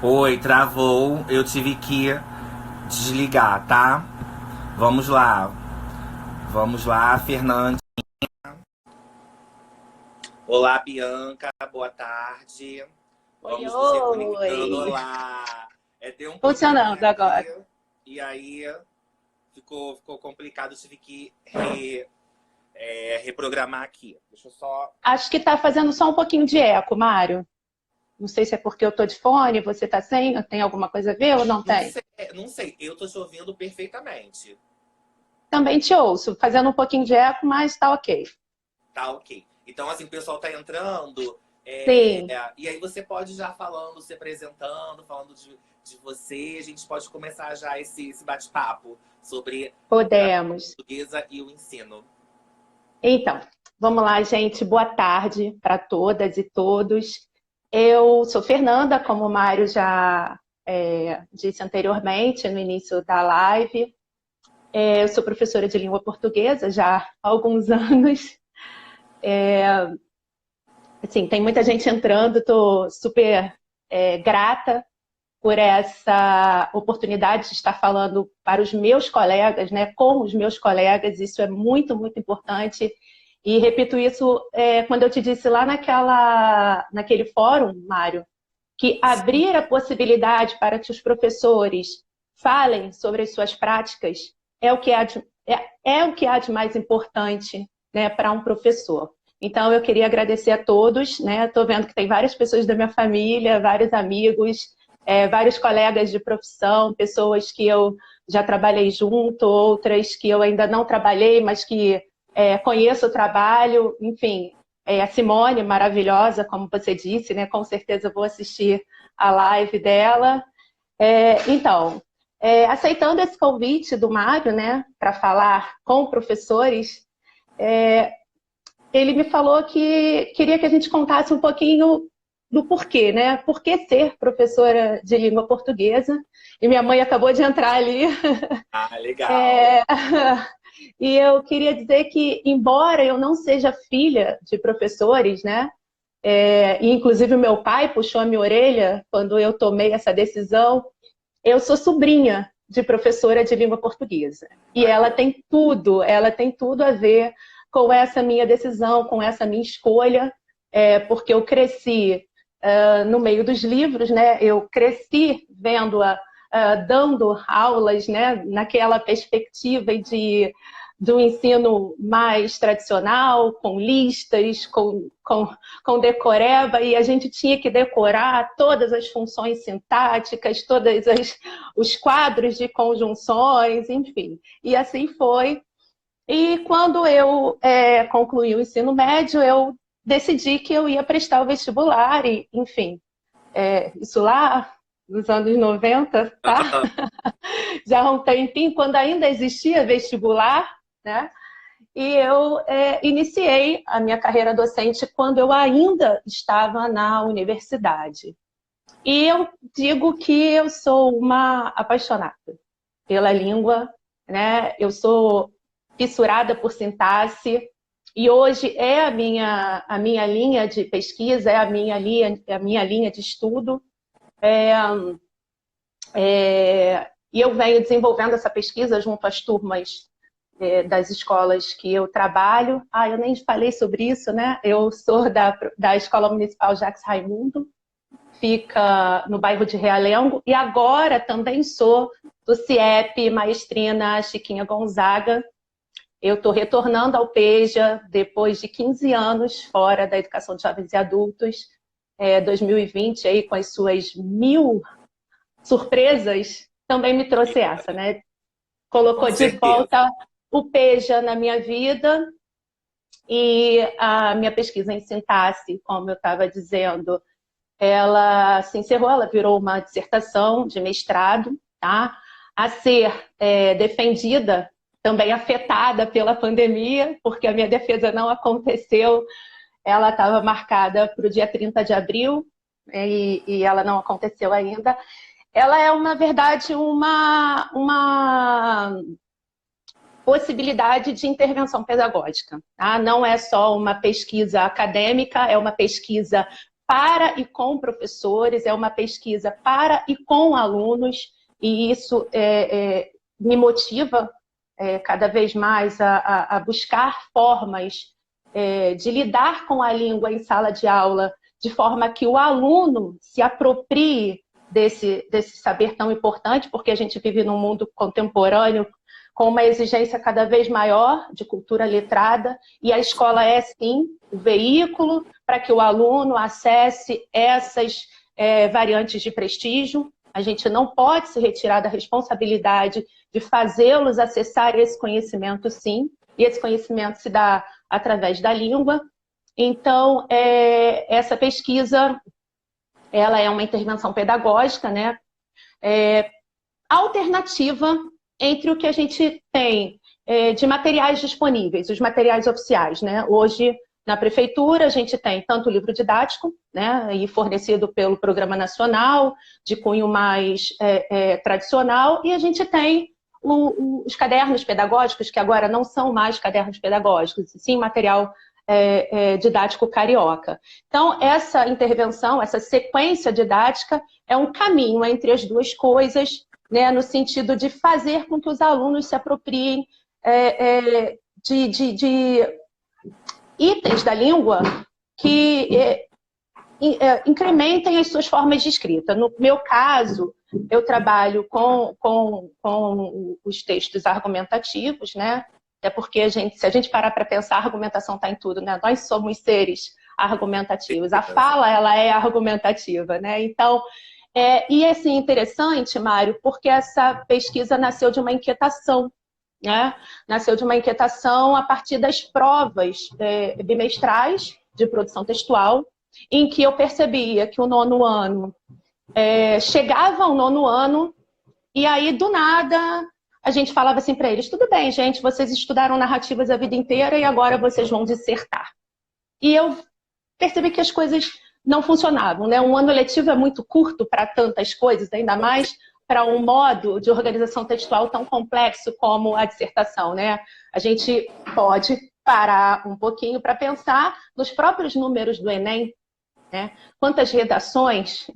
Oi, travou. Eu tive que desligar, tá? Vamos lá. Vamos lá, Fernanda. Olá, Bianca. Boa tarde. Oi, Vamos nos reconectando. oi. Olá. Deu um probleminha Funcionando aqui agora. e aí ficou complicado. Tive que reprogramar aqui. Deixa eu só. Acho que está fazendo só um pouquinho de eco, Mário. Não sei se é porque eu tô de fone, você tá sem, tem alguma coisa a ver ou não Não tem? sei, não sei. Eu tô te ouvindo perfeitamente. Também te ouço, fazendo um pouquinho de eco, mas tá ok. Tá, ok. Então, assim, o pessoal tá entrando. Sim, E aí você pode já falando, se apresentando, falando de você. A gente pode começar já esse bate-papo sobre a podemos. portuguesa e o ensino. Então, vamos lá, gente. Boa tarde para todas e todos. Eu sou Fernanda, como o Mário já disse anteriormente no início da live. Eu sou professora de língua portuguesa já há alguns anos. Assim, tem muita gente entrando, estou super grata por essa oportunidade de estar falando para os meus colegas, né, com os meus colegas, isso é muito, muito importante. E repito isso quando eu te disse lá naquele fórum, Mário, que abrir a possibilidade para que os professores falem sobre as suas práticas é o que há de, é o que há de mais importante, né, para um professor. Então, eu queria agradecer a todos, né? Estou vendo que tem várias pessoas da minha família, vários amigos, vários colegas de profissão, pessoas que eu já trabalhei junto, outras que eu ainda não trabalhei, mas que conheço o trabalho, enfim, a Simone, maravilhosa, como você disse, né? Com certeza vou assistir a live dela. Então, aceitando esse convite do Mário, né, para falar com professores, ele me falou que queria que a gente contasse um pouquinho do porquê, né? Por que ser professora de língua portuguesa? E minha mãe acabou de entrar ali. Ah, legal. É... E eu queria dizer que, embora eu não seja filha de professores, né? E inclusive o meu pai puxou a minha orelha quando eu tomei essa decisão. Eu sou sobrinha de professora de língua portuguesa. E Ai, ela tem tudo a ver com essa minha decisão, com essa minha escolha, porque eu cresci no meio dos livros, né? Eu cresci vendo-a dando aulas, né? Naquela perspectiva de um ensino mais tradicional, com listas, com decoreba, e a gente tinha que decorar todas as funções sintáticas, os quadros de conjunções, enfim. E assim foi. E quando eu concluí o ensino médio, eu decidi que eu ia prestar o vestibular, e, enfim, isso lá nos anos 90, tá? Já há um tempinho, quando ainda existia vestibular, né? E eu iniciei a minha carreira docente quando eu ainda estava na universidade. E eu digo que eu sou uma apaixonada pela língua, né? Eu sou fissurada por sintaxe e hoje é a minha linha de pesquisa, é a minha linha de estudo. E eu venho desenvolvendo essa pesquisa junto às turmas das escolas que eu trabalho. Eu nem falei sobre isso, né? Eu sou da Escola Municipal Jacques Raimundo, fica no bairro de Realengo, e agora também sou do CIEP Maestrina Chiquinha Gonzaga. Eu estou retornando ao PEJA depois de 15 anos fora da educação de jovens e adultos. 2020, aí, com as suas 1000 surpresas, também me trouxe essa, né? com Colocou de certeza. volta o PEJA na minha vida e a minha pesquisa em sintaxe, como eu estava dizendo, ela se encerrou, ela virou uma dissertação de mestrado, tá? A ser defendida, também afetada pela pandemia, porque a minha defesa não aconteceu, ela estava marcada para o dia 30 de abril, e ela não aconteceu ainda. Ela é, na verdade, uma possibilidade de intervenção pedagógica. Tá? Não é só uma pesquisa acadêmica, é uma pesquisa para e com professores, é uma pesquisa para e com alunos, e isso me motiva cada vez mais a buscar formas de lidar com a língua em sala de aula, de forma que o aluno se aproprie desse saber tão importante, porque a gente vive num mundo contemporâneo com uma exigência cada vez maior de cultura letrada, e a escola é, sim, o veículo para que o aluno acesse essas variantes de prestígio. A gente não pode se retirar da responsabilidade de fazê-los acessar esse conhecimento, sim, e esse conhecimento se dá através da língua. Então, essa pesquisa, ela é uma intervenção pedagógica, né? Alternativa entre o que a gente tem de materiais disponíveis, os materiais oficiais, né? Hoje, na prefeitura, a gente tem tanto o livro didático, né, e fornecido pelo Programa Nacional, de cunho mais tradicional, e a gente tem os cadernos pedagógicos, que agora não são mais cadernos pedagógicos, sim material didático carioca. Então, essa intervenção, essa sequência didática é um caminho entre as duas coisas, né, no sentido de fazer com que os alunos se apropriem de itens da língua que incrementem as suas formas de escrita. No meu caso, eu trabalho com os textos argumentativos, né? Até porque se a gente parar para pensar, a argumentação está em tudo, né? Nós somos seres argumentativos. A fala, ela é argumentativa, né? Então, e é assim, interessante, Mário, porque essa pesquisa nasceu de uma inquietação, né? Nasceu de uma inquietação a partir das provas bimestrais de produção textual, em que eu percebia que o nono ano chegava ao nono ano e aí, do nada, a gente falava assim para eles: tudo bem, gente, vocês estudaram narrativas a vida inteira e agora vocês vão dissertar. E eu percebi que as coisas não funcionavam, né? Um ano letivo é muito curto para tantas coisas, ainda mais para um modo de organização textual tão complexo como a dissertação, né? A gente pode parar um pouquinho para pensar nos próprios números do Enem, né? Quantas redações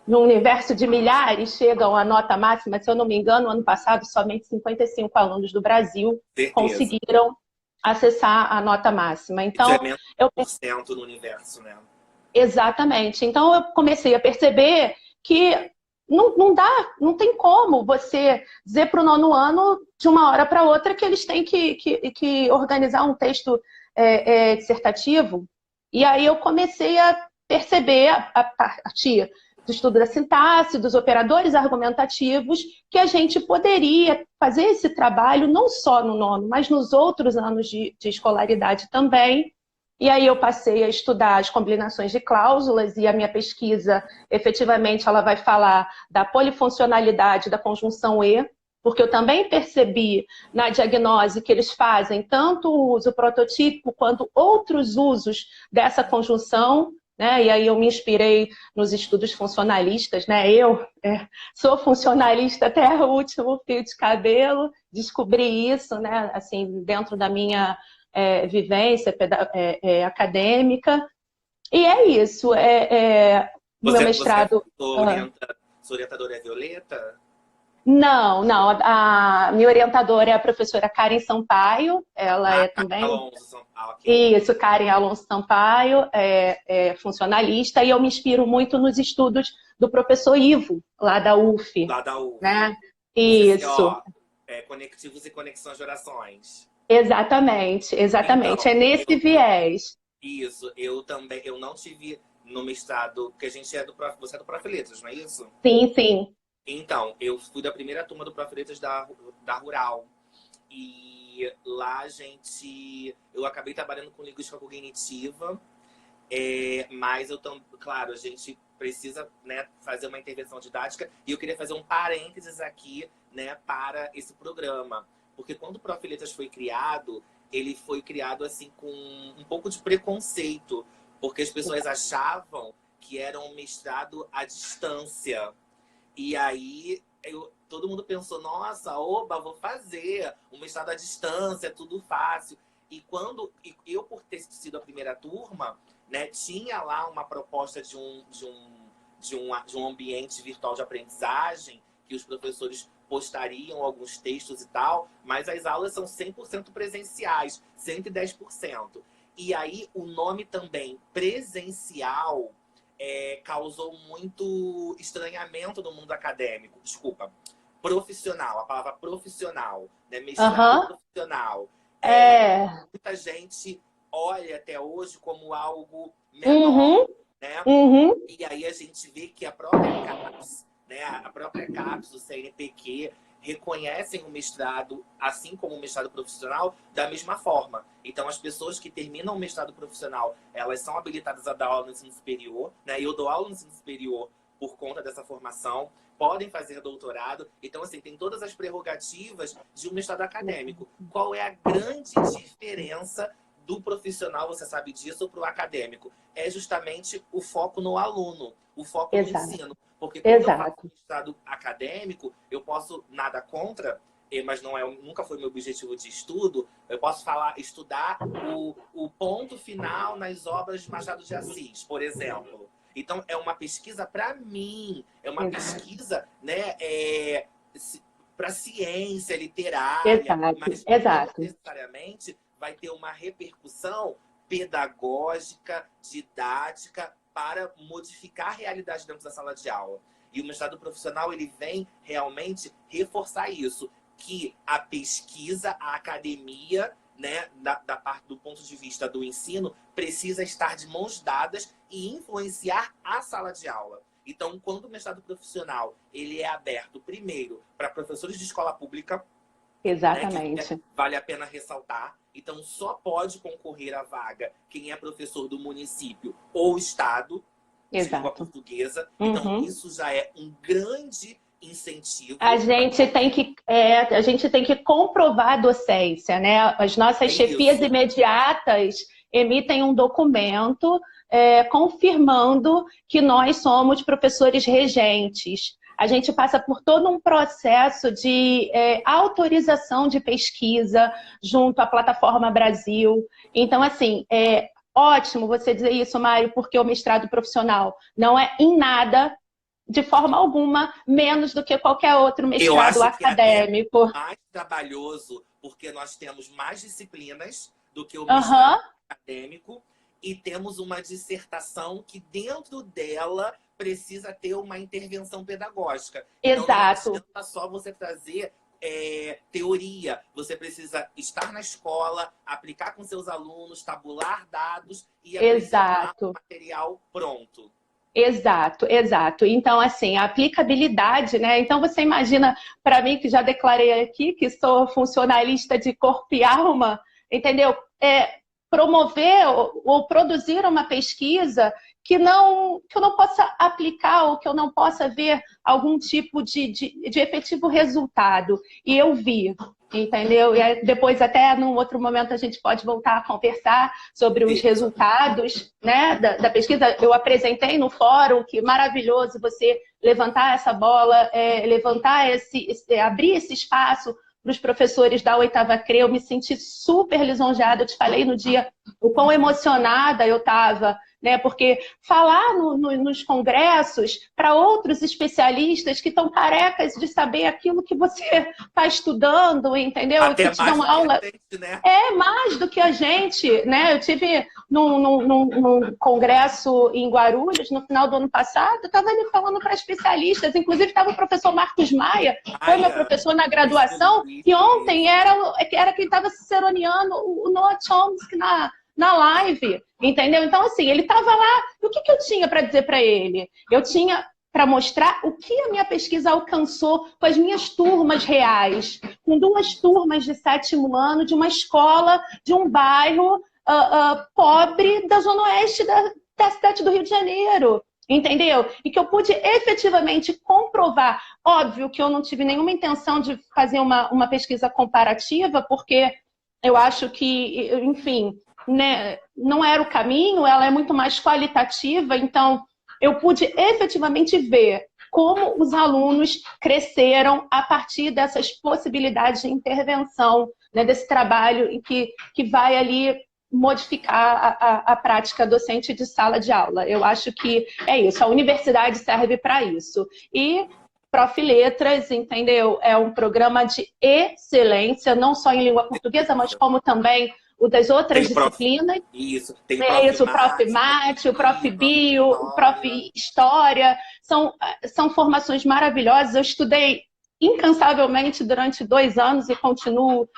no universo de milhares chegam à nota máxima? Se eu não me engano, ano passado, somente 55 alunos do Brasil conseguiram acessar a nota máxima. Então, isso é menos de 1% no universo, né? Exatamente. Então, eu comecei a perceber que não tem como você dizer para o nono ano, de uma hora para outra, que eles têm que organizar um texto dissertativo. E aí eu comecei a perceber, a partir do estudo da sintaxe, dos operadores argumentativos, que a gente poderia fazer esse trabalho não só no nono, mas nos outros anos de escolaridade também. E aí eu passei a estudar as combinações de cláusulas, e a minha pesquisa, efetivamente, ela vai falar da polifuncionalidade da conjunção e, porque eu também percebi na diagnose que eles fazem tanto o uso prototípico quanto outros usos dessa conjunção, né? E aí eu me inspirei nos estudos funcionalistas, né? Eu sou funcionalista até o último fio de cabelo, descobri isso, né? Assim, dentro da minha vivência acadêmica. E é isso. Meu mestrado... Sua orientadora é Violeta? Não. A minha orientadora é a professora Karen Sampaio. Ela é também... Alonso. Okay. Isso, Karen Alonso Sampaio, funcionalista, e eu me inspiro muito nos estudos do professor Ivo, lá da UF. Lá da UF. Né? Isso. Conectivos e conexões de orações. Exatamente. Então, é nesse viés. Isso, eu não tive no mestrado, porque a gente você é do Prof. Letras, não é isso? Sim. Então, eu fui da primeira turma do Prof. Letras da Rural. E lá eu acabei trabalhando com linguística cognitiva, mas claro, a gente precisa, né, fazer uma intervenção didática, e eu queria fazer um parênteses aqui, né, para esse programa. Porque quando o Prof. Letras foi criado, ele foi criado assim com um pouco de preconceito, porque as pessoas achavam que era um mestrado à distância. E aí todo mundo pensou: nossa, oba, vou fazer um mestrado à distância, tudo fácil. E eu, por ter sido a primeira turma, né, tinha lá uma proposta de um ambiente virtual de aprendizagem, que os professores postariam alguns textos e tal, mas as aulas são 100% presenciais, 110%. E aí o nome também presencial causou muito estranhamento no mundo acadêmico. Desculpa, profissional, a palavra profissional, né? Mestrado profissional. Muita gente olha até hoje como algo menor, né? E aí a gente vê que a própria CAPES, né? A própria CAPES, o CNPq, reconhecem o mestrado, assim como o mestrado profissional, da mesma forma. Então, as pessoas que terminam o mestrado profissional, elas são habilitadas a dar aula no ensino superior, né? Eu dou aula no ensino superior por conta dessa formação, podem fazer doutorado. Então, assim, tem todas as prerrogativas de um mestrado acadêmico. Qual é a grande diferença do profissional, você sabe disso, para o acadêmico? É justamente o foco no aluno, o foco no ensino. Porque quando eu faço mestrado acadêmico, eu posso, nada contra, mas nunca foi meu objetivo de estudo, eu posso estudar o ponto final nas obras de Machado de Assis, por exemplo. Então, é uma pesquisa para mim, é uma pesquisa, né, para ciência literária, mas não necessariamente vai ter uma repercussão pedagógica, didática, para modificar a realidade dentro da sala de aula. E o mestrado profissional, ele vem realmente reforçar isso, que a pesquisa, a academia, né, da parte do ponto de vista do ensino, precisa estar de mãos dadas e influenciar a sala de aula. Então, quando o mestrado profissional ele é aberto, primeiro, para professores de escola pública, exatamente, né, que vale a pena ressaltar. Então, só pode concorrer à vaga quem é professor do município ou estado de língua portuguesa. Então, isso já é um grande incentivo. A gente tem que comprovar a docência, né? As nossas chefias imediatas emitem um documento confirmando que nós somos professores regentes. A gente passa por todo um processo de autorização de pesquisa junto à Plataforma Brasil. Então, assim, é ótimo você dizer isso, Mário, porque o mestrado profissional não é em nada, de forma alguma, menos do que qualquer outro mestrado acadêmico. Eu acho que é mais trabalhoso, porque nós temos mais disciplinas do que o mestrado acadêmico, e temos uma dissertação que dentro dela precisa ter uma intervenção pedagógica. Então, não adianta só você trazer teoria. Você precisa estar na escola, aplicar com seus alunos, tabular dados e apresentar o material pronto. Exato. Então, assim, a aplicabilidade, né? Então, você imagina, para mim, que já declarei aqui que sou funcionalista de corpo e alma, entendeu? Promover ou produzir uma pesquisa que eu não possa aplicar ou que eu não possa ver algum tipo de efetivo resultado. E eu vi, entendeu? E depois, até num outro momento, a gente pode voltar a conversar sobre os resultados, né, da pesquisa. Eu apresentei no fórum, que maravilhoso você levantar essa bola, abrir esse espaço para os professores da 8ª CRE. Eu me senti super lisonjeada. Eu te falei no dia o quão emocionada eu estava, né? Porque falar nos congressos para outros especialistas que estão carecas de saber aquilo que você está estudando, entendeu? Até que te dão aula. Gente, né? Mais do que a gente, né? Eu tive num congresso em Guarulhos no final do ano passado, eu estava ali falando para especialistas, inclusive estava o professor Marcos Maia, foi meu professor na graduação, e ontem era quem estava ciceroneando o Noam Chomsky na live, entendeu? Então, assim, ele estava lá, e o que eu tinha para dizer para ele? Eu tinha para mostrar o que a minha pesquisa alcançou com as minhas turmas reais, com 2 turmas de 7º ano de uma escola, de um bairro pobre da zona oeste da cidade do Rio de Janeiro, entendeu? E que eu pude efetivamente comprovar. Óbvio que eu não tive nenhuma intenção de fazer uma pesquisa comparativa, porque eu acho que, enfim, né, não era o caminho, ela é muito mais qualitativa, então eu pude efetivamente ver como os alunos cresceram a partir dessas possibilidades de intervenção, né, desse trabalho em que vai ali modificar a prática docente de sala de aula. Eu acho que é isso, a universidade serve para isso. E Prof. Letras, entendeu? É um programa de excelência, não só em língua portuguesa, mas como também o das outras disciplinas. Isso, tem o Prof. Mate, o Prof. Bio, o Prof. História. São formações maravilhosas. Eu estudei incansavelmente durante 2 anos e continuo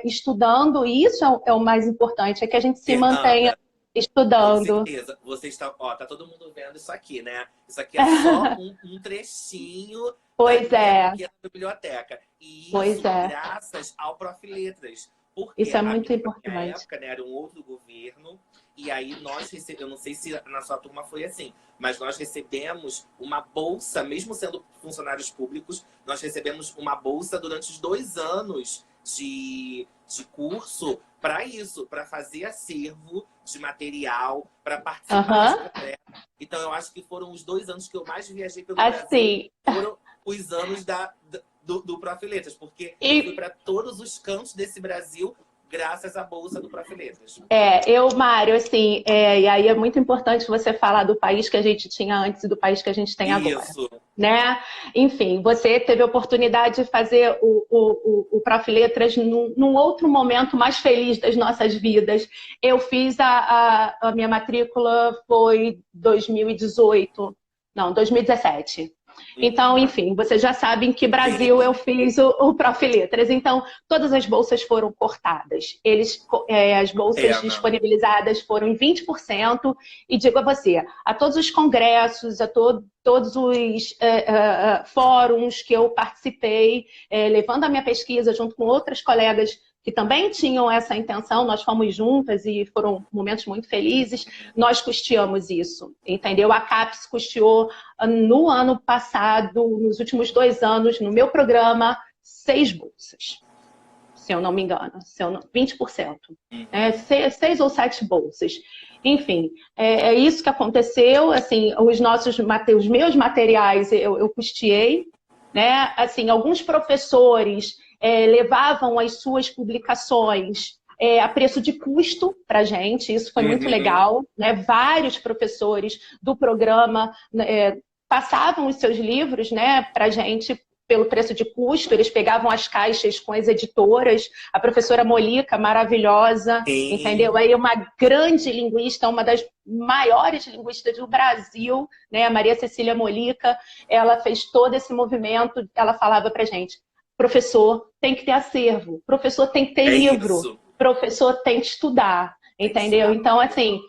estudando, e isso é o mais importante, é que a gente se mantenha estudando. Com certeza. Você está, tá todo mundo vendo isso aqui, né? Isso aqui é só um trechinho da biblioteca. E isso graças ao Prof. Letras. Porque isso é muito importante. Na época, né, era um outro governo, e aí nós recebemos, eu não sei se na sua turma foi assim, mas nós recebemos uma bolsa, mesmo sendo funcionários públicos, nós recebemos uma bolsa durante os 2 anos de curso para isso, para fazer acervo de material, para participar. Então, eu acho que foram os 2 anos que eu mais viajei pelo Brasil. Foram os anos do Prof. Letras, porque eu fui para todos os cantos desse Brasil graças à bolsa do Prof. Letras. Mário, assim, e aí é muito importante você falar do país que a gente tinha antes e do país que a gente tem agora. Isso. Né? Enfim, você teve a oportunidade de fazer o Prof. Letras num outro momento mais feliz das nossas vidas. Eu fiz a minha matrícula foi 2017. Então, enfim, vocês já sabem que Brasil eu fiz o Prof. Letras. Então, todas as bolsas foram cortadas. As bolsas disponibilizadas foram em 20%. E digo a você, a todos os congressos, a todos os fóruns que eu participei, levando a minha pesquisa junto com outras colegas que também tinham essa intenção, nós fomos juntas e foram momentos muito felizes, nós custeamos isso, entendeu? A CAPES custeou no ano passado, nos últimos 2 anos, no meu programa, 6 bolsas, se eu não me engano, 20%. 6 ou 7 bolsas. Enfim, é isso que aconteceu, assim, os meus materiais eu custeei, né? Assim, alguns professores levavam as suas publicações a preço de custo para a gente, isso foi muito legal, né? Vários professores do programa passavam os seus livros, né, para a gente pelo preço de custo, eles pegavam as caixas com as editoras, a professora Molica, maravilhosa, entendeu? Aí uma grande linguista, uma das maiores linguistas do Brasil, né, a Maria Cecília Molica, ela fez todo esse movimento, ela falava pra gente, professor tem que ter acervo, professor tem que ter livro, professor tem que estudar, entendeu? Então, assim,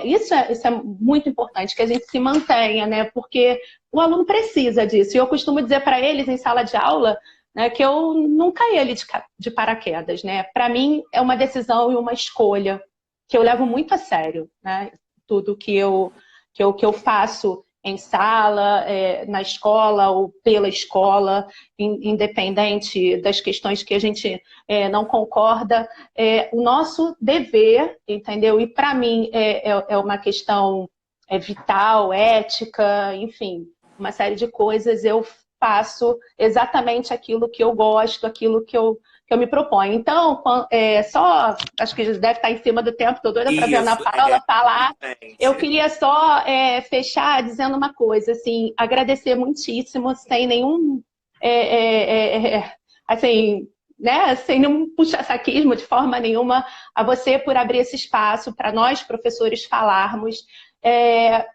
isso é muito importante, que a gente se mantenha, né? Porque o aluno precisa disso. E eu costumo dizer para eles em sala de aula, né, que eu não caí ali de paraquedas, né? Para mim é uma decisão e uma escolha que eu levo muito a sério, né? Tudo que eu faço em sala, na escola ou pela escola, independente das questões que a gente não concorda, o nosso dever, entendeu? E para mim é uma questão vital, ética, enfim, uma série de coisas. Eu faço exatamente aquilo que eu gosto, aquilo que eu me proponho. Então, acho que deve estar em cima do tempo, estou doida para ver a Ana Paula falar. Eu queria só fechar dizendo uma coisa, assim, agradecer muitíssimo, sem nenhum, assim, né, sem nenhum puxa-saquismo de forma nenhuma, a você por abrir esse espaço para nós, professores, falarmos.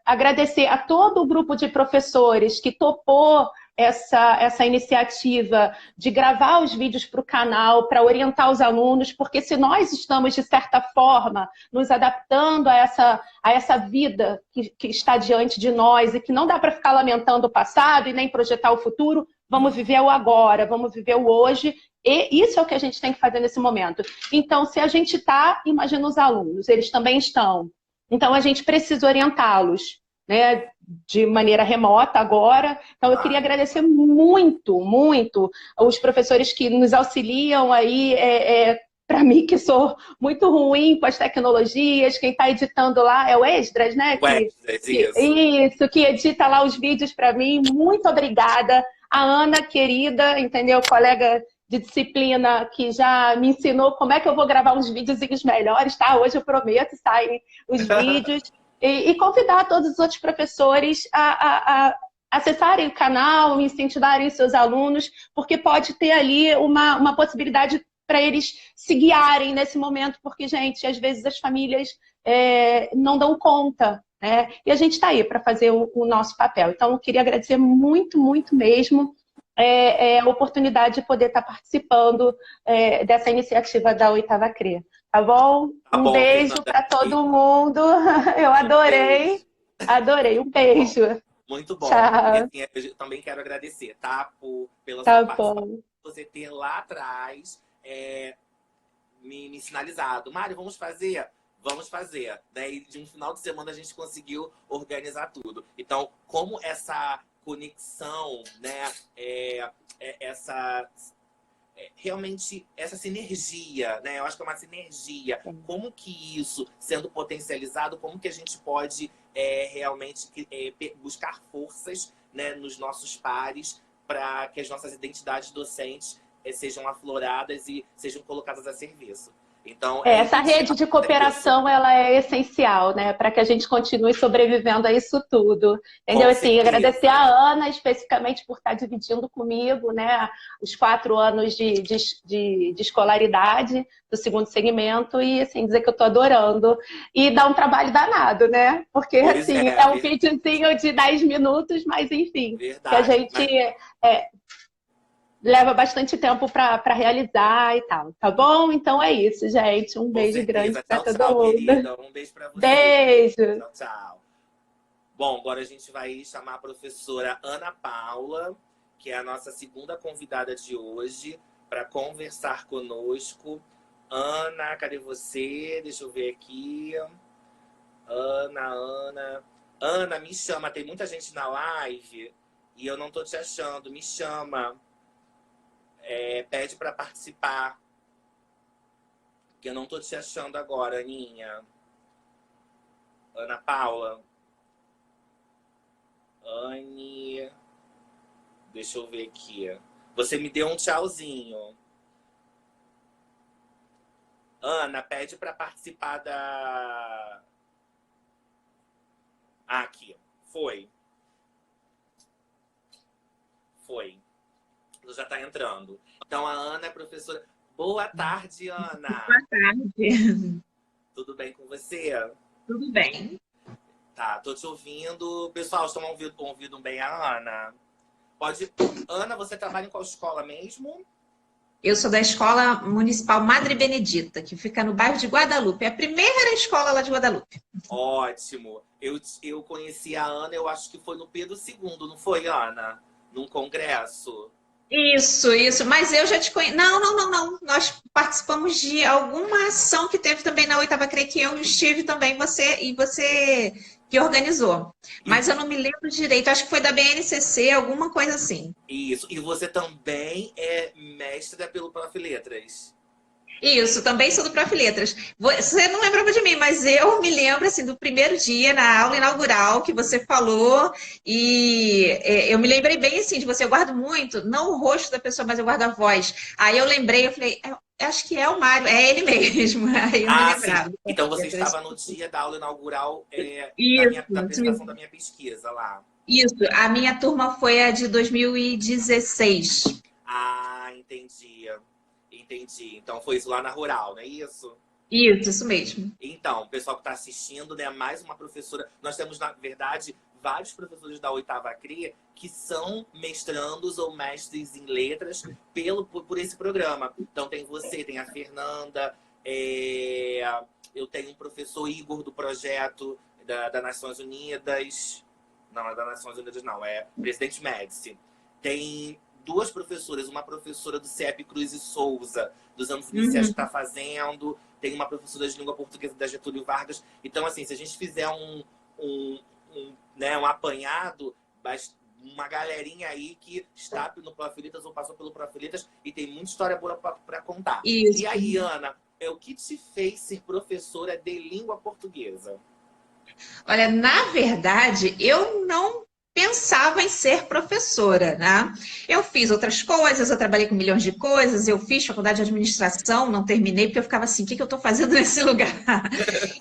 Agradecer a todo o grupo de professores que topou essa iniciativa de gravar os vídeos para o canal, para orientar os alunos, porque se nós estamos, de certa forma, nos adaptando a essa vida que está diante de nós e que não dá para ficar lamentando o passado e nem projetar o futuro, vamos viver o agora, vamos viver o hoje, e isso é o que a gente tem que fazer nesse momento. Então, se a gente está, imagina os alunos, eles também estão. Então, a gente precisa orientá-los, né, de maneira remota agora. Então, eu queria agradecer muito, muito os professores que nos auxiliam aí, para mim, que sou muito ruim com as tecnologias. Quem está editando lá é o Esdras, né? Isso, que edita lá os vídeos para mim. Muito obrigada. A Ana, querida, entendeu? Colega de disciplina que já me ensinou como é que eu vou gravar uns videozinhos melhores, tá? Hoje eu prometo sair os vídeos. E convidar todos os outros professores a acessarem o canal, incentivarem os seus alunos, porque pode ter ali uma possibilidade para eles se guiarem nesse momento, porque, gente, às vezes as famílias não dão conta, né? E a gente está aí para fazer o nosso papel. Então, eu queria agradecer muito, muito mesmo a oportunidade de poder estar participando dessa iniciativa da Oitava CRE. Tá bom? Tá Um bom, beijo Fernanda. para todo mundo. Eu adorei. Adorei. Um beijo. Muito bom. E Tchau. assim, eu também quero agradecer, tá? Pela Tá sua participação. bom. Você ter lá atrás me sinalizado. Mário, vamos fazer? Vamos fazer. Daí, de um final de semana, a gente conseguiu organizar tudo. Então, como essa conexão, né? Realmente essa sinergia, né? Eu acho que é uma sinergia. Como que isso, sendo potencializado, como que a gente pode realmente buscar forças, né, nos nossos pares para que as nossas identidades docentes sejam afloradas e sejam colocadas a serviço. Então, Essa rede de cooperação, ela é essencial, né, para que a gente continue sobrevivendo a isso tudo. Entendeu? Assim, agradecer a Ana especificamente por estar dividindo comigo, né, os 4 anos de escolaridade do segundo segmento e, assim, dizer que eu estou adorando. E dá um trabalho danado, né? Porque, assim, é um videozinho de 10 minutos, mas, enfim, verdade, que a gente... leva bastante tempo para realizar e tal, tá bom? Então é isso, gente. Um beijo grande para todo mundo. Querida. Um beijo para você. Beijo. Tchau, tchau. Bom, agora a gente vai chamar a professora Ana Paula, que é a nossa segunda convidada de hoje, para conversar conosco. Ana, cadê você? Deixa eu ver aqui. Ana, me chama. Tem muita gente na live e eu não tô te achando. Me chama. Pede para participar. Que eu não tô te achando agora, Aninha. Ana Paula. Anne. Deixa eu ver aqui. Você me deu um tchauzinho. Ana, pede para participar da... aqui. Foi. Já está entrando. Então, a Ana é professora... Boa tarde, Ana. Boa tarde. Tudo bem com você? Tudo bem. Tá, tô te ouvindo. Pessoal, estão ouvindo bem a Ana? Ana, você trabalha em qual escola mesmo? Eu sou da Escola Municipal Madre Benedita, que fica no bairro de Guadalupe. É a primeira escola lá de Guadalupe. Ótimo. Eu conheci a Ana, eu acho que foi no Pedro II, não foi, Ana? Num congresso. Isso. Mas eu já te conheço. Não. Nós participamos de alguma ação que teve também na Oitava CRE, que eu estive também, você que organizou. Mas eu não me lembro direito. Acho que foi da BNCC, alguma coisa assim. Isso. E você também é mestra pelo Prof. Letras. Isso, também sou do Prof. Letras. Você não lembrava de mim, mas eu me lembro assim, do primeiro dia, na aula inaugural, que você falou, e eu me lembrei bem assim, de você. Eu guardo muito, não o rosto da pessoa, mas eu guardo a voz. Aí eu lembrei, eu falei, acho que é o Mário, é ele mesmo. Aí eu me lembrava. Sim. Então você estava no dia da aula inaugural da apresentação da minha pesquisa lá. Isso, a minha turma foi a de 2016. Ah, entendi. Então foi isso lá na Rural, não é isso? Isso mesmo. Então, o pessoal que está assistindo, né, mais uma professora. Nós temos, na verdade, vários professores da Oitava CRE que são mestrandos ou mestres em letras por esse programa. Então tem você, tem a Fernanda, eu tenho um professor Igor do projeto das Nações Unidas. Não é das Nações Unidas, não, é Presidente Médici. Tem 2 professoras, uma professora do CEP Cruz e Souza, dos anos iniciais que está fazendo, tem uma professora de língua portuguesa da Getúlio Vargas. Então, assim, se a gente fizer um apanhado, uma galerinha aí que está no Prof. Letras ou passou pelo Prof. Letras e tem muita história boa para contar. Isso. E aí, Ana, o que te fez ser professora de língua portuguesa? Olha, na verdade, eu não pensava em ser professora, né? Eu fiz outras coisas, eu trabalhei com milhões de coisas, eu fiz faculdade de administração, não terminei, porque eu ficava assim, o que eu estou fazendo nesse lugar?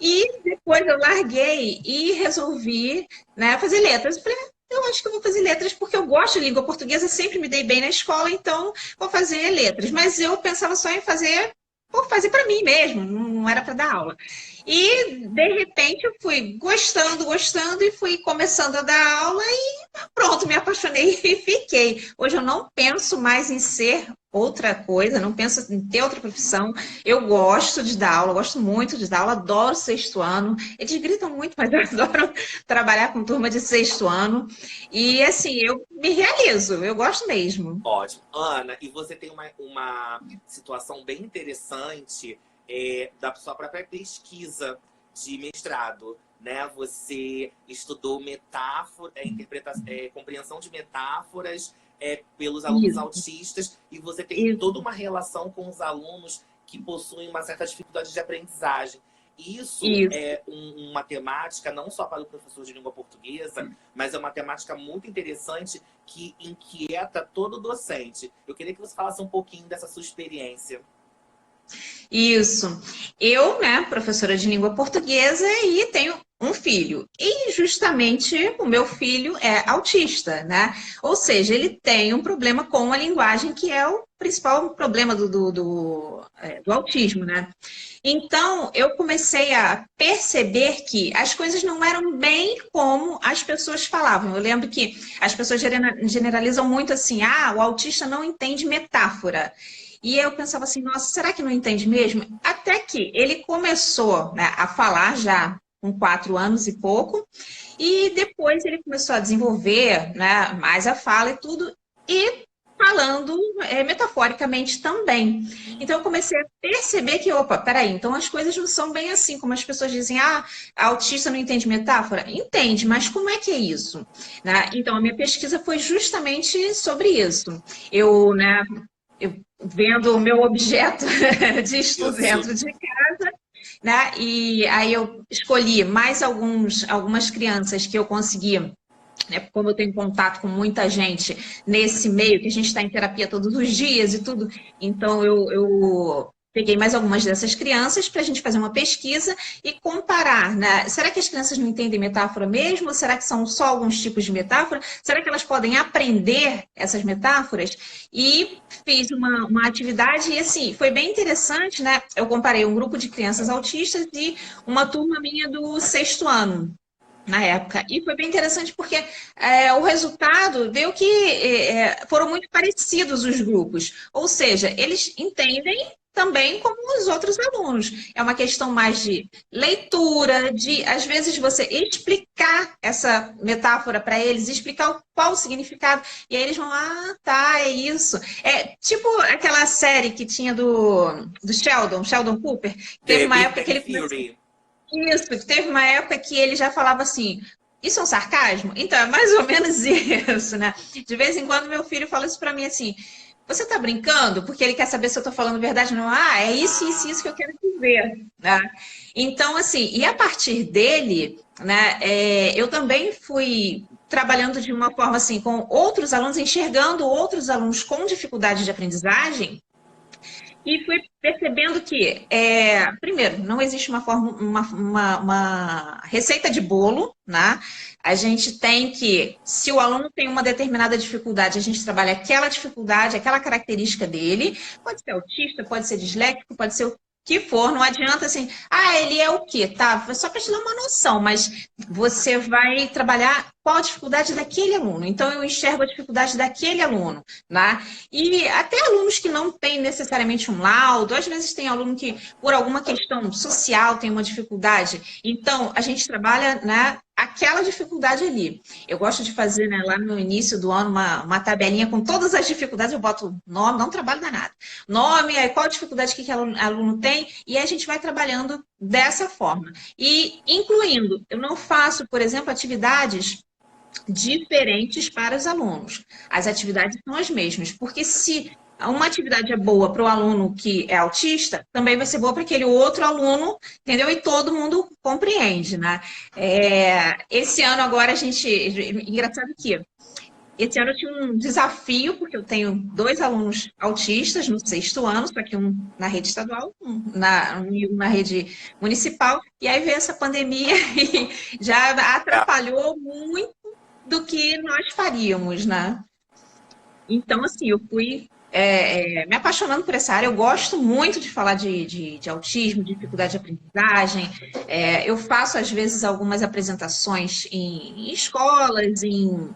E depois eu larguei e resolvi, né, fazer letras. Eu falei, eu acho que eu vou fazer letras porque eu gosto de língua portuguesa, sempre me dei bem na escola, então vou fazer letras. Mas eu pensava só em fazer, por fazer para mim mesmo, não era para dar aula. E, de repente, eu fui gostando, gostando, e fui começando a dar aula e pronto, me apaixonei e fiquei. Hoje eu não penso mais em ser outra coisa, não penso em ter outra profissão. Eu gosto de dar aula, gosto muito de dar aula, adoro sexto ano. Eles gritam muito, mas eu adoro trabalhar com turma de sexto ano. E, assim, eu me realizo, eu gosto mesmo. Ótimo. Ana, e você tem uma situação bem interessante da sua própria pesquisa de mestrado, né? Você estudou metáfora, compreensão de metáforas pelos alunos autistas, e você tem toda uma relação com os alunos que possuem uma certa dificuldade de aprendizagem. Isso é uma temática não só para o professor de língua portuguesa, mas é uma temática muito interessante que inquieta todo docente. Eu queria que você falasse um pouquinho dessa sua experiência. Isso. Eu, né, professora de língua portuguesa, e tenho um filho. E justamente o meu filho é autista, né? Ou seja, ele tem um problema com a linguagem, que é o principal problema do autismo, né? Então, eu comecei a perceber que as coisas não eram bem como as pessoas falavam. Eu lembro que as pessoas generalizam muito assim, o autista não entende metáfora. E eu pensava assim, nossa, será que não entende mesmo? Até que ele começou, né, a falar já com 4 anos e pouco, e depois ele começou a desenvolver, né, mais a fala e tudo, e falando metaforicamente também. Então eu comecei a perceber que, opa, peraí, então as coisas não são bem assim, como as pessoas dizem, a autista não entende metáfora? Entende, mas como é que é isso? Né? Então a minha pesquisa foi justamente sobre isso. Eu vendo o meu objeto de estudo dentro de casa, né? E aí eu escolhi mais algumas crianças que eu consegui, né? Como eu tenho contato com muita gente nesse meio, que a gente está em terapia todos os dias e tudo, então eu peguei mais algumas dessas crianças para a gente fazer uma pesquisa e comparar, né? Será que as crianças não entendem metáfora mesmo? Ou será que são só alguns tipos de metáfora? Será que elas podem aprender essas metáforas? E fiz uma atividade e, assim, foi bem interessante, né? Eu comparei um grupo de crianças autistas e uma turma minha do 6º ano. Na época. E foi bem interessante porque o resultado deu que foram muito parecidos os grupos. Ou seja, eles entendem também como os outros alunos. É uma questão mais de leitura, de, às vezes, você explicar essa metáfora para eles, explicar qual o significado, e aí eles vão, tá, é isso. É tipo aquela série que tinha do Sheldon Cooper, teve uma época que ele começou... Isso, teve uma época que ele já falava assim, isso é um sarcasmo? Então, é mais ou menos isso, né? De vez em quando meu filho fala isso pra mim assim, você tá brincando? Porque ele quer saber se eu tô falando verdade. Não, é isso que eu quero dizer, né? Então, assim, e a partir dele, né, eu também fui trabalhando de uma forma assim, com outros alunos, enxergando outros alunos com dificuldade de aprendizagem, e fui percebendo que, primeiro, não existe uma receita de bolo, né? A gente tem que, se o aluno tem uma determinada dificuldade, a gente trabalha aquela dificuldade, aquela característica dele. Pode ser autista, pode ser disléxico, pode ser o que for. Não adianta assim, ele é o quê? Tá, só para te dar uma noção, mas você vai trabalhar qual a dificuldade daquele aluno. Então, eu enxergo a dificuldade daquele aluno, né? E até alunos que não têm necessariamente um laudo, às vezes tem aluno que, por alguma questão social, tem uma dificuldade. Então, a gente trabalha, né, aquela dificuldade ali. Eu gosto de fazer, né, lá no início do ano, uma tabelinha com todas as dificuldades, eu boto nome, não trabalho danado. Nome, aí qual a dificuldade que aluno tem, e aí a gente vai trabalhando dessa forma. E incluindo, eu não faço, por exemplo, atividades diferentes para os alunos. As atividades são as mesmas, porque se uma atividade é boa para o aluno que é autista, também vai ser boa para aquele outro aluno, entendeu? E todo mundo compreende, né? Esse ano agora a gente... Engraçado que esse ano eu tinha um desafio, porque eu tenho 2 alunos autistas no 6º ano, só que um na rede estadual, um na rede municipal, e aí veio essa pandemia e já atrapalhou muito do que nós faríamos, né? Então, assim, eu fui me apaixonando por essa área. Eu gosto muito de falar de autismo, de dificuldade de aprendizagem. Eu faço, às vezes, algumas apresentações em escolas, em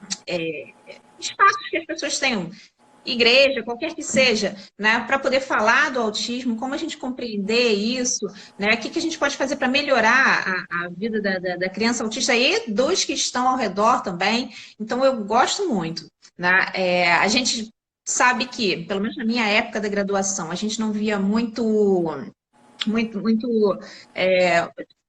espaços que as pessoas tenham, igreja, qualquer que seja, né, para poder falar do autismo, como a gente compreender isso, né, o que a gente pode fazer para melhorar a vida da criança autista e dos que estão ao redor também. Então, eu gosto muito, né? A gente sabe que, pelo menos na minha época da graduação, a gente não via muito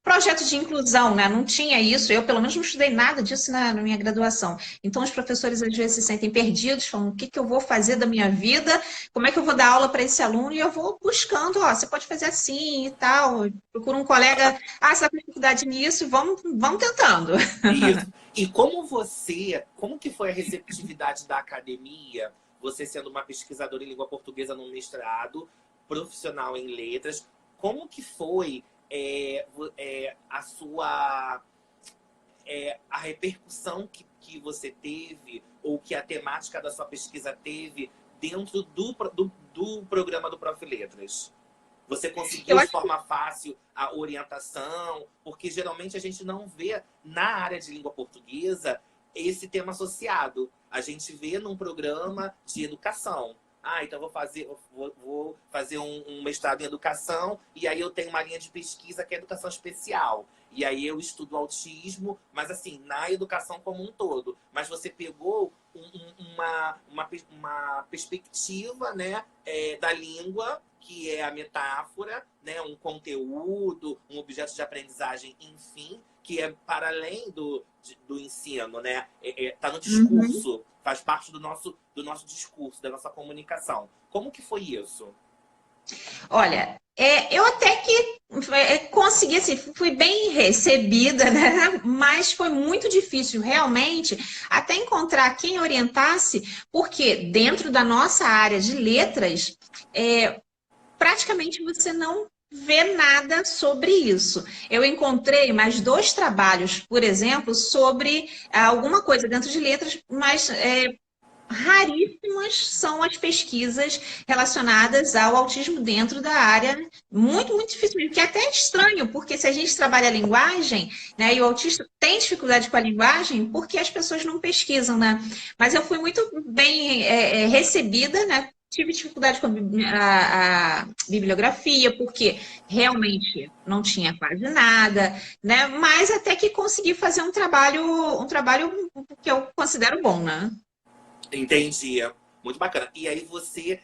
projeto de inclusão, né? Não tinha isso. Eu, pelo menos, não estudei nada disso na minha graduação. Então, os professores, às vezes, se sentem perdidos, falam, o que eu vou fazer da minha vida? Como é que eu vou dar aula para esse aluno? E eu vou buscando, ó, você pode fazer assim e tal. Procura um colega, você está com dificuldade nisso, e vamos tentando. Isso. E como que foi a receptividade da academia, você sendo uma pesquisadora em língua portuguesa no mestrado, profissional em letras, como que foi a repercussão que você teve, ou que a temática da sua pesquisa teve dentro do programa do Prof. Letras? Você conseguiu de forma fácil a orientação? Porque geralmente a gente não vê na área de língua portuguesa esse tema associado. A gente vê num programa de educação. Então vou fazer um mestrado em educação, e aí eu tenho uma linha de pesquisa que é educação especial. E aí eu estudo autismo, mas assim, na educação como um todo. Mas você pegou uma perspectiva, né, da língua, que é a metáfora, né, um conteúdo, um objeto de aprendizagem, enfim, que é para além do ensino, né? Tá no discurso, faz parte do nosso discurso, da nossa comunicação. Como que foi isso? Olha, eu até que consegui, assim, fui bem recebida, né? Mas foi muito difícil, realmente, até encontrar quem orientasse, porque dentro da nossa área de letras, praticamente você não vê nada sobre isso. Eu encontrei mais 2 trabalhos, por exemplo, sobre alguma coisa dentro de letras, mas raríssimas são as pesquisas relacionadas ao autismo dentro da área. Muito, muito difícil mesmo, que é até estranho, porque se a gente trabalha a linguagem, né, e o autista tem dificuldade com a linguagem, porque as pessoas não pesquisam, né? Mas eu fui muito bem recebida, né? Tive dificuldade com a bibliografia, porque realmente não tinha quase nada, né? Mas até que consegui fazer um trabalho que eu considero bom, né? Entendi. Muito bacana. E aí você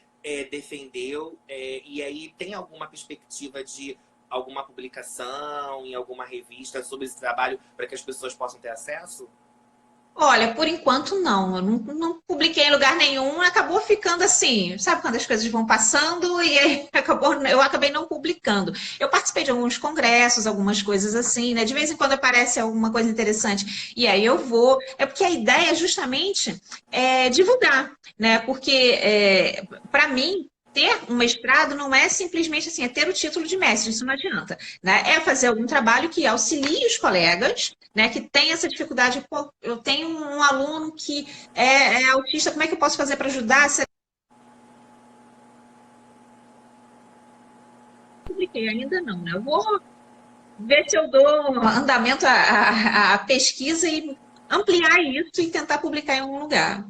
defendeu, e aí tem alguma perspectiva de alguma publicação em alguma revista sobre esse trabalho para que as pessoas possam ter acesso? Olha, por enquanto não. Eu não publiquei em lugar nenhum, acabou ficando assim, sabe quando as coisas vão passando e aí eu acabei não publicando. Eu participei de alguns congressos, algumas coisas assim, né? De vez em quando aparece alguma coisa interessante e aí eu vou. É porque a ideia é justamente divulgar, né? Porque para mim ter um mestrado não é simplesmente assim, é ter o título de mestre, isso não adianta, né? É fazer algum trabalho que auxilie os colegas, né, que tem essa dificuldade. Pô, eu tenho um aluno que é autista, como é que eu posso fazer para ajudar? Publiquei ainda não, né? Eu vou ver se eu dou andamento à pesquisa e ampliar isso e tentar publicar em algum lugar.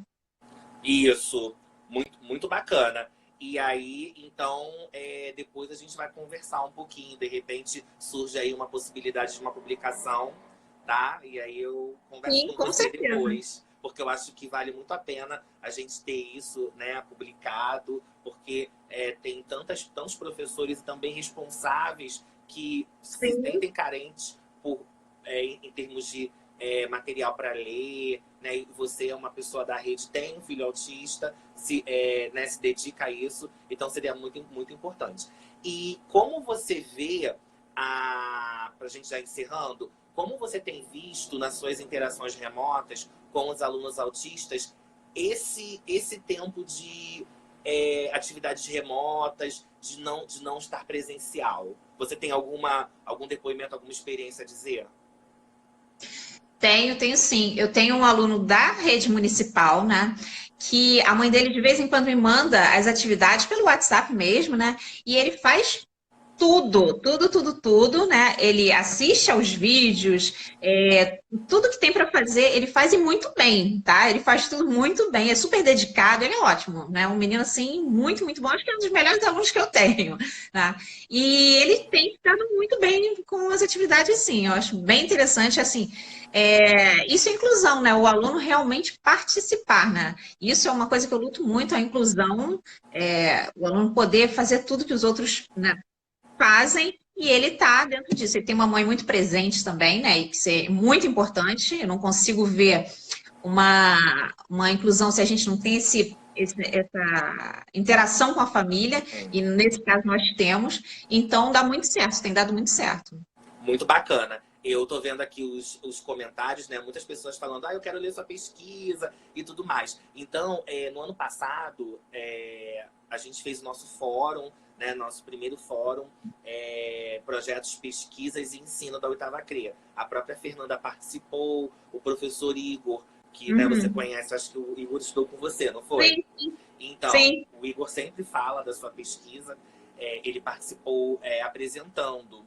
Isso, muito, muito bacana. E aí, então, depois a gente vai conversar um pouquinho. De repente, surge aí uma possibilidade de uma publicação, tá? E aí eu converso Sim, com você certeza. depois. Porque eu acho que vale muito a pena a gente ter isso, né, publicado. Porque tem tantos professores e também responsáveis que se Sim. sentem carentes em termos de material para ler, né? E você é uma pessoa da rede, tem um filho autista, né, se dedica a isso, então seria muito, muito importante. E como você vê, para a gente já encerrando, como você tem visto nas suas interações remotas com os alunos autistas esse tempo de atividades remotas, de não estar presencial? Você tem algum depoimento, alguma experiência a dizer? Tenho sim. Eu tenho um aluno da rede municipal, né? Que a mãe dele de vez em quando me manda as atividades pelo WhatsApp mesmo, né? E ele faz tudo, né? Ele assiste aos vídeos, tudo que tem para fazer, ele faz e muito bem, tá? Ele faz tudo muito bem, é super dedicado, ele é ótimo, né? Um menino assim, muito, muito bom, acho que é um dos melhores alunos que eu tenho, tá? E ele tem ficado muito bem com as atividades, sim, eu acho bem interessante, assim. Isso é inclusão, né? O aluno realmente participar, né? Isso é uma coisa que eu luto muito, a inclusão, o aluno poder fazer tudo que os outros, né, fazem e ele está dentro disso. Ele tem uma mãe muito presente também, né? E que é muito importante. Eu não consigo ver uma inclusão se a gente não tem essa interação com a família, e nesse caso nós temos. Então dá muito certo, tem dado muito certo. Muito bacana. Eu tô vendo aqui os comentários, né? Muitas pessoas falando, eu quero ler sua pesquisa e tudo mais. Então, no ano passado, a gente fez o nosso fórum, né? Nosso primeiro fórum, projetos, pesquisas e ensino da Oitava CREA. A própria Fernanda participou, o professor Igor, que né, você conhece, acho que o Igor estudou com você, não foi? Sim. Então, Sim. o Igor sempre fala da sua pesquisa, ele participou apresentando.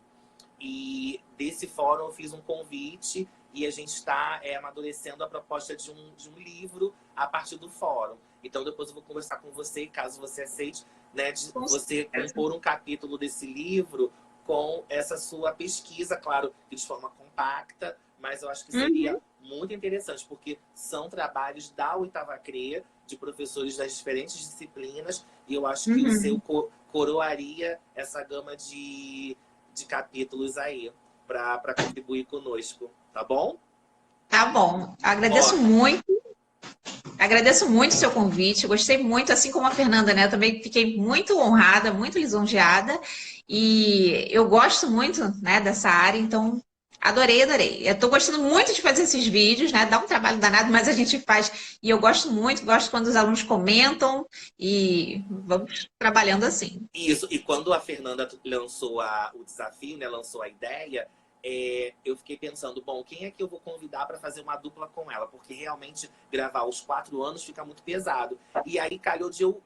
E desse fórum eu fiz um convite e a gente está amadurecendo a proposta de um livro a partir do fórum. Então depois eu vou conversar com você, caso você aceite, né, de você compor um capítulo desse livro com essa sua pesquisa, claro, de forma compacta, mas eu acho que seria muito interessante, porque são trabalhos da Oitava CREA, de professores das diferentes disciplinas, e eu acho que o seu coroaria essa gama de capítulos aí para contribuir conosco, tá bom? Tá bom. Agradeço muito. Agradeço muito o seu convite. Gostei muito, assim como a Fernanda, né? Eu também fiquei muito honrada, muito lisonjeada. E eu gosto muito, né, dessa área, então adorei. Eu estou gostando muito de fazer esses vídeos, né? Dá um trabalho danado, mas a gente faz. E eu gosto muito, gosto quando os alunos comentam e vamos trabalhando assim. Isso, e quando a Fernanda lançou o desafio, né, lançou a ideia, eu fiquei pensando, bom, quem é que eu vou convidar para fazer uma dupla com ela? Porque realmente gravar os 4 anos fica muito pesado. E aí calhou de eu,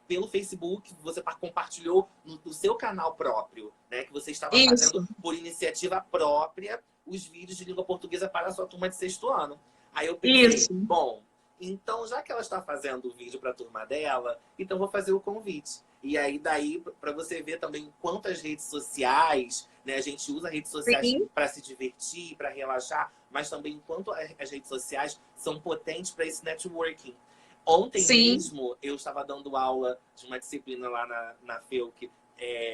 pelo Facebook, você compartilhou no seu canal próprio, né, que você estava fazendo por iniciativa própria os vídeos de língua portuguesa para a sua turma de 6º ano. Aí eu pensei, bom, então já que ela está fazendo o vídeo para a turma dela, então vou fazer o convite. E aí, daí, para você ver também quantas redes sociais, né? A gente usa redes sociais para se divertir, para relaxar, mas também quanto as redes sociais são potentes para esse networking. Ontem mesmo, eu estava dando aula de uma disciplina lá na FEUC,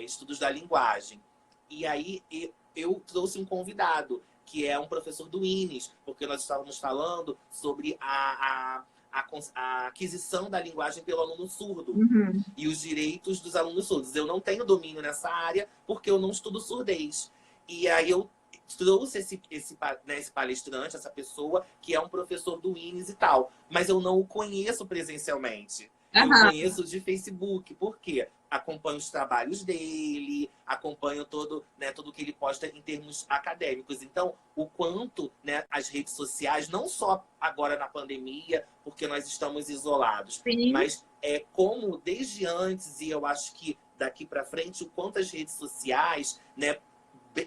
Estudos da Linguagem. E aí, eu trouxe um convidado, que é um professor do INES, porque nós estávamos falando sobre a aquisição da linguagem pelo aluno surdo e os direitos dos alunos surdos. Eu não tenho domínio nessa área porque eu não estudo surdez. E aí eu trouxe esse palestrante, essa pessoa que é um professor do INES e tal, mas eu não o conheço presencialmente. Eu conheço de Facebook. Por quê? Acompanho os trabalhos dele, acompanho todo o que ele posta em termos acadêmicos. Então, o quanto, né, as redes sociais, não só agora na pandemia, porque nós estamos isolados, mas como desde antes, e eu acho que daqui para frente, o quanto as redes sociais, né,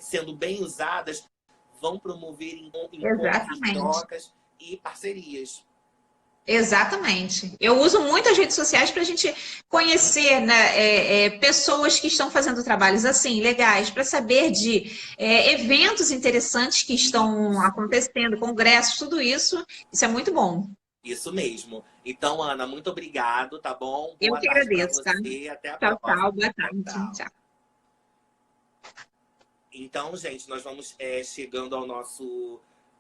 sendo bem usadas, vão promover encontros, trocas e parcerias. Exatamente. Eu uso muito as redes sociais para a gente conhecer, né, pessoas que estão fazendo trabalhos assim, legais, para saber de eventos interessantes que estão acontecendo, congressos, tudo isso. Isso é muito bom. Isso mesmo. Então, Ana, muito obrigado, tá bom? Eu que agradeço, para você. tá? Até a próxima. Tchau, boa tarde. Tchau. Então, gente, nós vamos chegando ao nosso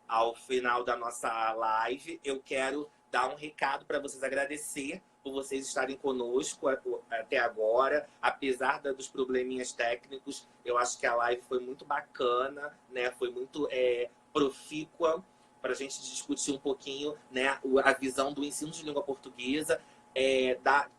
ao final da nossa live, eu quero dar um recado para vocês, agradecer por vocês estarem conosco até agora, apesar dos probleminhas técnicos. Eu acho que a live foi muito bacana, né? Foi muito profícua para a gente discutir um pouquinho, né, a visão do ensino de língua portuguesa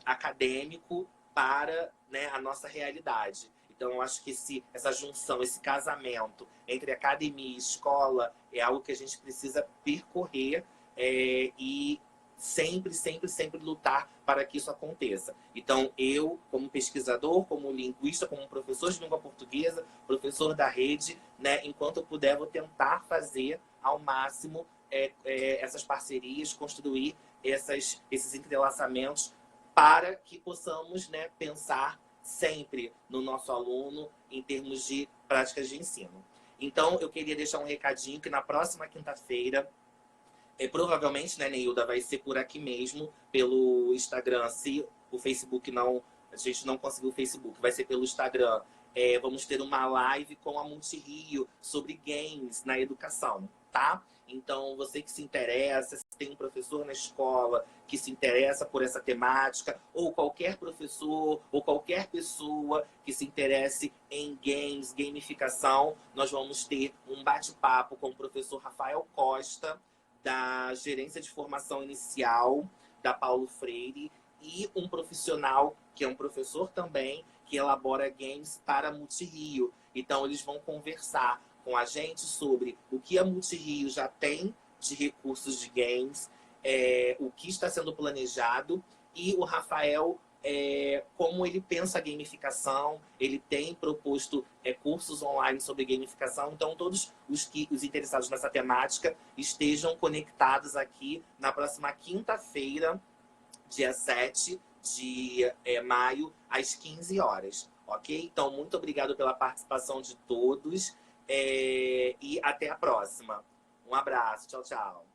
acadêmico para, né, a nossa realidade. Então, eu acho que essa junção, esse casamento entre academia e escola é algo que a gente precisa percorrer e sempre, sempre, sempre lutar para que isso aconteça. Então, eu, como pesquisador, como linguista, como professor de língua portuguesa, professor da rede, né, enquanto eu puder, vou tentar fazer ao máximo essas parcerias, construir esses entrelaçamentos para que possamos, né, pensar sempre no nosso aluno em termos de práticas de ensino. Então, eu queria deixar um recadinho que na próxima quinta-feira, provavelmente, né, Neilda, vai ser por aqui mesmo, pelo Instagram. Se o Facebook a gente não conseguiu o Facebook, vai ser pelo Instagram. Vamos ter uma live com a Multirio sobre games na educação, tá? Então, você que se interessa, se tem um professor na escola que se interessa por essa temática, ou qualquer professor, ou qualquer pessoa que se interesse em games, gamificação, nós vamos ter um bate-papo com o professor Rafael Costa, da Gerência de Formação Inicial da Paulo Freire, e um profissional, que é um professor também, que elabora games para a Multirio. Então, eles vão conversar com a gente sobre o que a Multirio já tem de recursos de games, o que está sendo planejado, e o Rafael, como ele pensa a gamificação. Ele tem proposto cursos online sobre gamificação. Então, todos os interessados nessa temática estejam conectados aqui na próxima quinta-feira, dia 7 de maio, às 15 horas. Ok? Então, muito obrigado pela participação de todos e até a próxima. Um abraço. Tchau, tchau.